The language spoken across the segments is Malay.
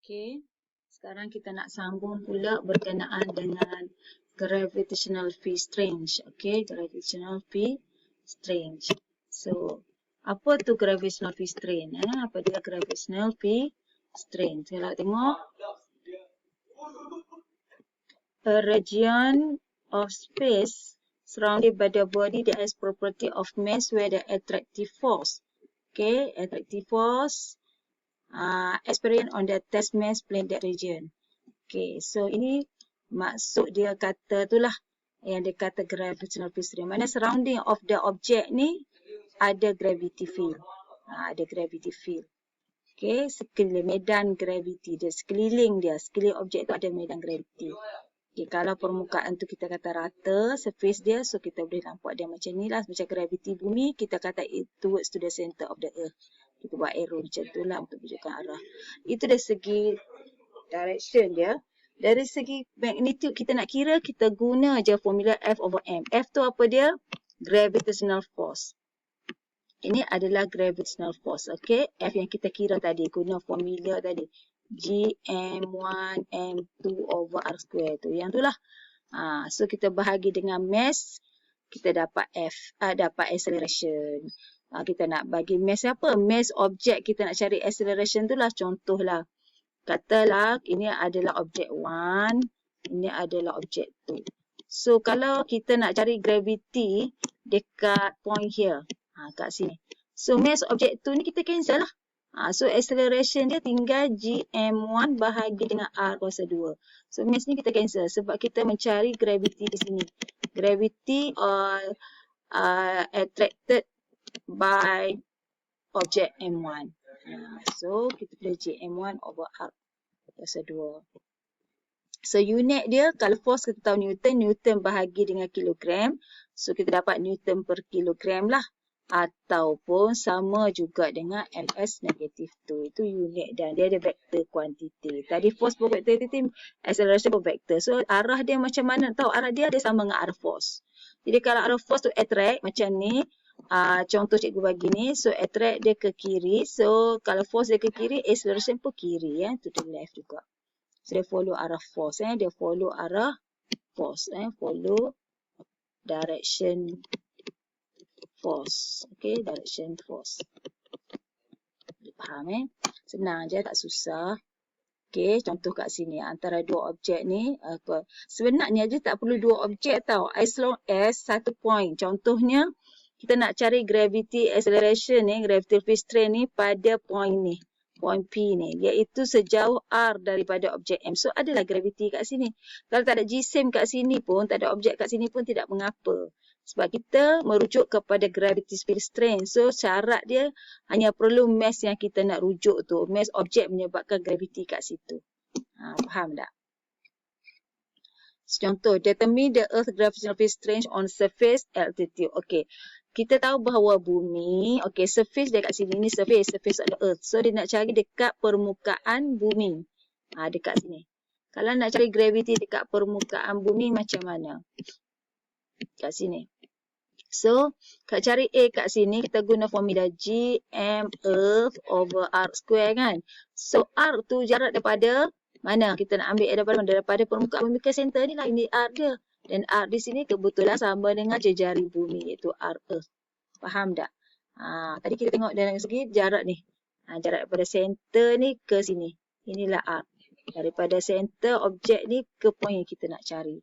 Okey. Sekarang kita nak sambung pula berkenaan dengan gravitational field strength. Okey, gravitational field strength. So, apa tu gravitational field strength? Apa dia gravitational field strength? Kalau tengok, a region of space surrounded by the body that has property of mass where the attractive force. Okay, attractive force experience on the test mass plane that region. Okay, so ini maksud dia kata tu lah yang dia kata gravitational field strength. Mana surrounding of the object ni ada gravity field. Ada gravity field. Okay, sekeliling medan gravity dia, sekeliling objek tu ada medan gravity. Okay, kalau permukaan tu kita kata rata, surface dia, so kita boleh nampak dia macam ni lah, macam gravity bumi, kita kata it towards to the center of the earth. Kita buat arrow macam tu lah untuk tunjukkan arah. Itu dari segi direction dia. Dari segi magnitude kita nak kira, kita guna je formula F over M. F tu apa dia? Gravitational force. Ini adalah gravitational force. Okay, F yang kita kira tadi, guna formula tadi. Gm1 m2 over r square tu. Yang tu lah. So kita bahagi dengan mass, kita dapat F, dapat acceleration. Kita nak bagi mass apa? Mass objek, kita nak cari acceleration tu lah. Contohlah. Katalah ini adalah objek 1, ini adalah objek 2. So kalau kita nak cari gravity dekat point here, kat sini. So mass objek 2 ni kita cancel lah. So acceleration dia tinggal gm1 bahagi dengan r kuasa 2. So mass ni kita cancel sebab kita mencari gravity di sini. Gravity attracted by object m1. So kita pilih gm1 over r kuasa 2. So unit dia, kalau force kita tahu Newton, Newton bahagi dengan kilogram. So kita dapat Newton per kilogram lah. Ataupun sama juga dengan ms negatif 2. Itu unit dan dia ada vektor kuantiti. Tadi force per vektor kuantiti, acceleration per vektor. So arah dia macam mana? Tahu arah dia sama dengan arah force. Jadi kalau arah force tu attract macam ni, contoh cikgu bagi ni, so attract dia ke kiri. So kalau force dia ke kiri, acceleration pun kiri, to the left juga. So dia follow arah force, dia follow arah force, follow direction force. Okay, direction force. Faham Senang je, tak susah. Okay, contoh kat sini antara dua objek ni apa? Sebenarnya je tak perlu dua objek tau. As long as satu point. Contohnya kita nak cari gravity acceleration ni, gravity field strength ni pada point ni. Point P ni, iaitu sejauh R daripada objek M. So adalah gravity kat sini. Kalau tak ada G-SEM kat sini pun, tak ada objek kat sini pun tidak mengapa. Sebab kita merujuk kepada gravity field strength. So syarat dia hanya perlu mass yang kita nak rujuk tu. Mass objek menyebabkan gravity kat situ. Faham tak? Contoh, determine the earth gravitational field strength on surface altitude. Okay. Kita tahu bahawa bumi, okay, surface dia kat sini, ni surface of the earth. So dia nak cari dekat permukaan bumi. Dekat sini. Kalau nak cari gravity dekat permukaan bumi macam mana? Kat sini. So, kat cari A kat sini, kita guna formula G M Earth over R square kan. So, R tu jarak daripada mana? Kita nak ambil daripada permukaan bumi ke center ni lah. Ini R dia. Dan R di sini kebetulan sama dengan jejari bumi, iaitu R Earth. Faham tak? Tadi kita tengok dari segi jarak ni. Jarak daripada center ni ke sini. Inilah R. Daripada center objek ni ke point yang kita nak cari.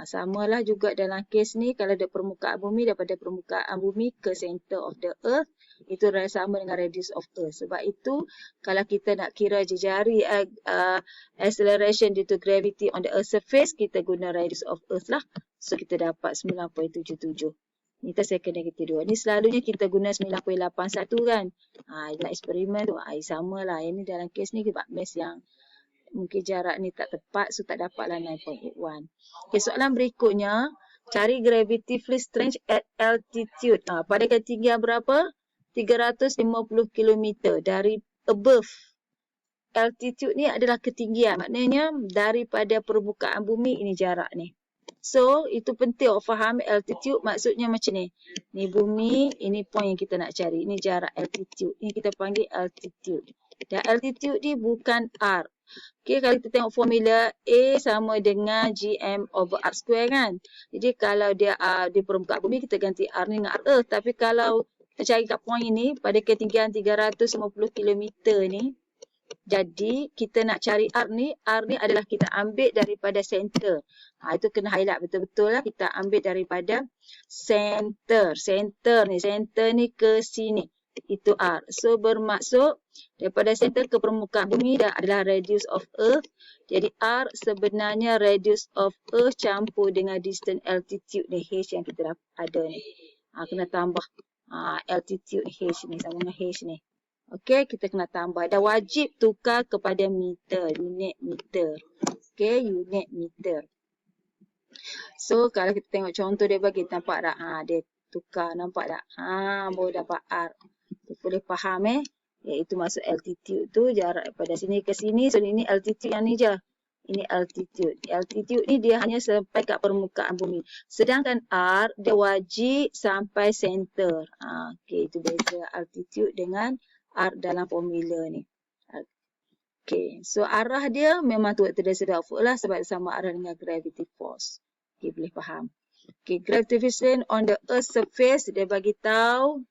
Samalah juga dalam kes ni, kalau ada permukaan bumi, daripada permukaan bumi ke center of the earth, itu sama dengan radius of earth. Sebab itu, kalau kita nak kira jejari acceleration due to gravity on the earth surface, kita guna radius of earth lah. So, kita dapat 9.77. Ni kita second negatif 2. Ni selalunya kita guna 9.81 kan. Dalam eksperimen tu, sama lah. Yang ni dalam kes ni, sebab mass yang mungkin jarak ni tak tepat, so tak dapatlah 9.81. Okay, soalan berikutnya, cari gravity field strength at altitude. Pada ketinggian berapa? 350 km dari above. Altitude ni adalah ketinggian. Maknanya daripada permukaan bumi, ini jarak ni. So, itu penting faham altitude, maksudnya macam ni. Ni bumi, ini point yang kita nak cari. Ini jarak altitude. Ini kita panggil altitude. Dan altitude ni bukan R. Okey, kalau kita tengok formula A sama dengan GM over R square kan. Jadi kalau dia di permukaan bumi, kita ganti R ni dengan R Earth. Tapi kalau kita cari kat point ni, pada ketinggian 350 km ni, jadi kita nak cari R ni adalah kita ambil daripada center. Itu kena highlight betul-betul lah. Kita ambil daripada center. Center ni ke sini. Itu R. So bermaksud daripada center ke permukaan bumi adalah radius of Earth. Jadi R sebenarnya radius of Earth campur dengan distance altitude ni, H yang kita dah ada ni. Kena tambah altitude H ni sama dengan H ni. Okey, kita kena tambah. Dah wajib tukar kepada meter, unit meter. Okey, unit meter. So kalau kita tengok contoh dia bagi, nampak tak? Dia tukar, nampak tak? Baru dapat R. Boleh faham iaitu maksud altitude tu jarak daripada sini ke sini. So ini altitude yang ni je. Ini altitude. Altitude ni dia hanya sampai kat permukaan bumi. Sedangkan R dia wajib sampai center. Okey, itu beza altitude dengan R dalam formula ni. Okey, so arah dia memang tu dia sudah lah sebab sama arah dengan gravity force. Okey, boleh faham. Okey, gravitation on the earth surface dia bagi tahu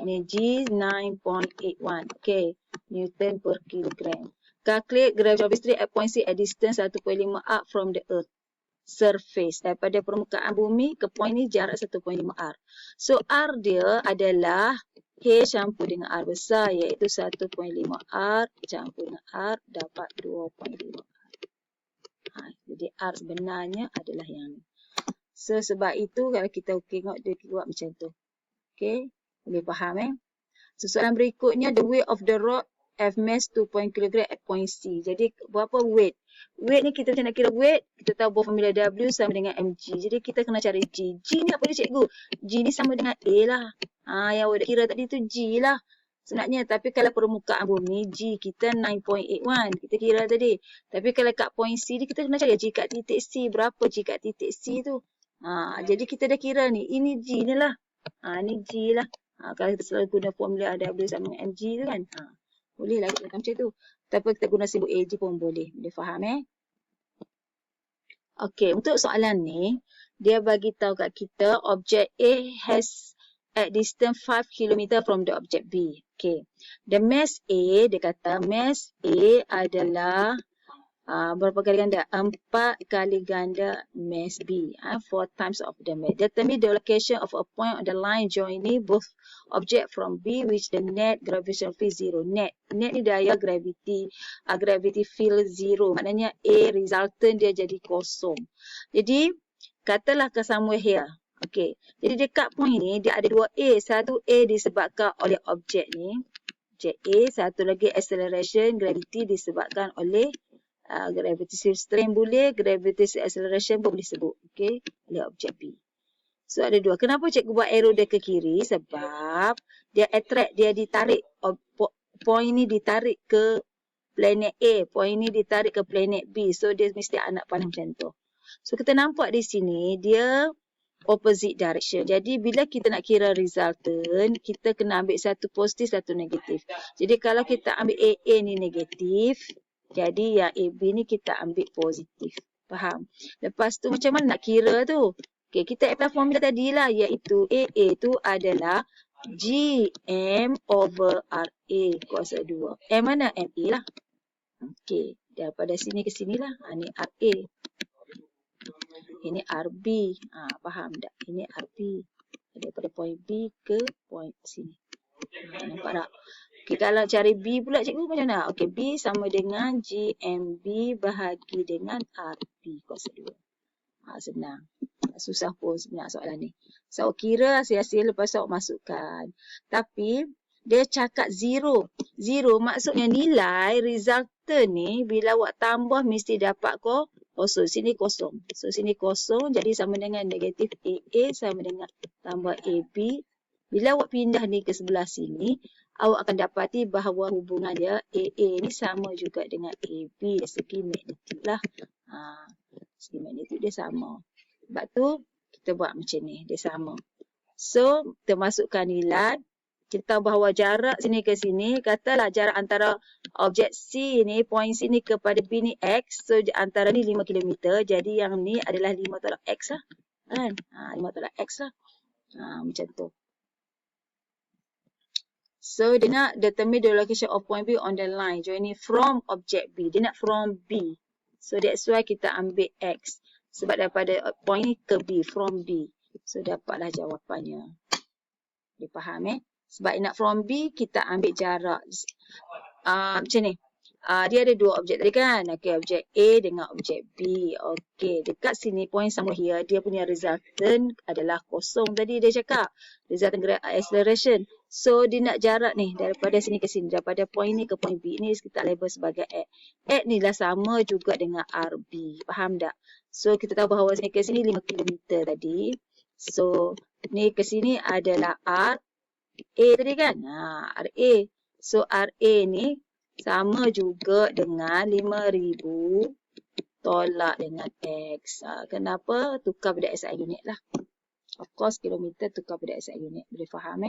ini G 9.81. Okey, Newton per kilogram. Calculate gravity at point C at distance 1.5 arc from the earth surface. Daripada permukaan bumi ke point ni jarak 1.5 arc. So R dia adalah H campur dengan R besar iaitu 1.5 R campur dengan R dapat 2.5 R. Jadi R sebenarnya adalah yang ni. So sebab itu kalau kita tengok dia buat macam tu. Okey, boleh faham So soalan berikutnya, the weight of the rod have mass 2 kg at point C. Jadi berapa weight? Weight ni kita macam nak kira weight, kita tahu bahawa formula W sama dengan mg. Jadi kita kena cari G. G ni apa dia cikgu? G ni sama dengan A lah. Yang awak kira tadi tu G lah. Sebenarnya, tapi kalau permukaan bumi, G kita 9.81. Kita kira tadi. Tapi kalau kat point C ni, kita kena cari G kat titik C. Berapa G kat titik C tu? Jadi kita dah kira ni. Ini G ni lah. Ni G lah. Kalau kita selalu guna formula W sama dengan mg tu kan. Boleh lah kita macam tu. Tapi kita guna simbol AG pun boleh. Boleh faham Okey, untuk soalan ni, dia bagi tahu kat kita objek A has at distance 5 km from the object B. Okey. The mass A, dia kata mass A adalah berapa kali ganda? 4 kali ganda mass B. 4 times of the mass. Determine the location of a point on the line joining both object from B which the net gravitational field zero. Net ni daya gravity field zero. Maknanya A resultant dia jadi kosong. Jadi katalah ke somewhere here. Okey. Jadi dekat point ni dia ada dua A. Satu A disebabkan oleh objek ni. Objek A. Satu lagi acceleration gravity disebabkan oleh gravitational strain boleh, gravitational acceleration pun boleh sebut. Okey, oleh objek B. So ada dua. Kenapa cikgu buat arrow dia ke kiri? Sebab dia attract, dia ditarik. Point ni ditarik ke planet A. Point ni ditarik ke planet B. So dia mesti anak panah macam tu. So kita nampak di sini dia opposite direction. Jadi bila kita nak kira resultant, kita kena ambil satu positif, satu negatif. Jadi kalau kita ambil AA ni negatif, jadi yang AB ni kita ambil positif. Faham? Lepas tu macam mana nak kira tu? Okay, kita apply formula tadi lah iaitu AA tu adalah GM over RA kuasa 2. M mana? MA lah. Okay, daripada sini ke sini lah. Ni RA. Ini RB. Faham tak? Ini RB. Daripada point B ke point sini. Nampak tak? Okay, kalau cari B pula cikgu macam mana? Okay, B sama dengan GMB bahagi dengan RB kuasa 2. Senang. Susah pun sebenarnya soalan ni. So, kira hasil-hasil lepas awak masukkan. Tapi, dia cakap zero. Zero maksudnya nilai resultant ni bila awak tambah mesti dapat kosong. Sini kosong. So, sini kosong jadi sama dengan negatif AA sama dengan tambah AB. Bila awak pindah ni ke sebelah sini, awak akan dapati bahawa hubungan dia AA ni sama juga dengan AB dari segi magnetik lah. Segi magnetik dia sama. Sebab tu kita buat macam ni, dia sama. So, kita masukkan nilai. Kita tahu bahawa jarak sini ke sini, katalah jarak antara objek C ni, point C ni kepada B ni X. So, antara ni 5 km. Jadi, yang ni adalah 5 tolak X lah. Kan? 5 tolak X lah. Macam tu. So, dia nak determine the location of point B on the line joining from object B. Dia nak from B. So, that's why kita ambil X. Sebab daripada point ni ke B, from B. So, dapatlah jawapannya. Dia faham Sebab nak from B, kita ambil jarak. Macam ni. Dia ada dua objek tadi kan. Okay, objek A dengan objek B. Okay, dekat sini point sama here. Dia punya resultant adalah kosong tadi dia cakap. Resultant acceleration. So, dia nak jarak ni daripada sini ke sini. Daripada point ni ke point B ni kita label sebagai X. X ni lah sama juga dengan RB. Faham tak? So, kita tahu bahawa sini ke sini 5 km tadi. So, ni ke sini adalah R. A tadi kan? RA. So, RA ni sama juga dengan 5,000 tolak dengan X. Kenapa? Tukar pada SI unit lah. Of course, kilometer tukar pada SI unit. Boleh faham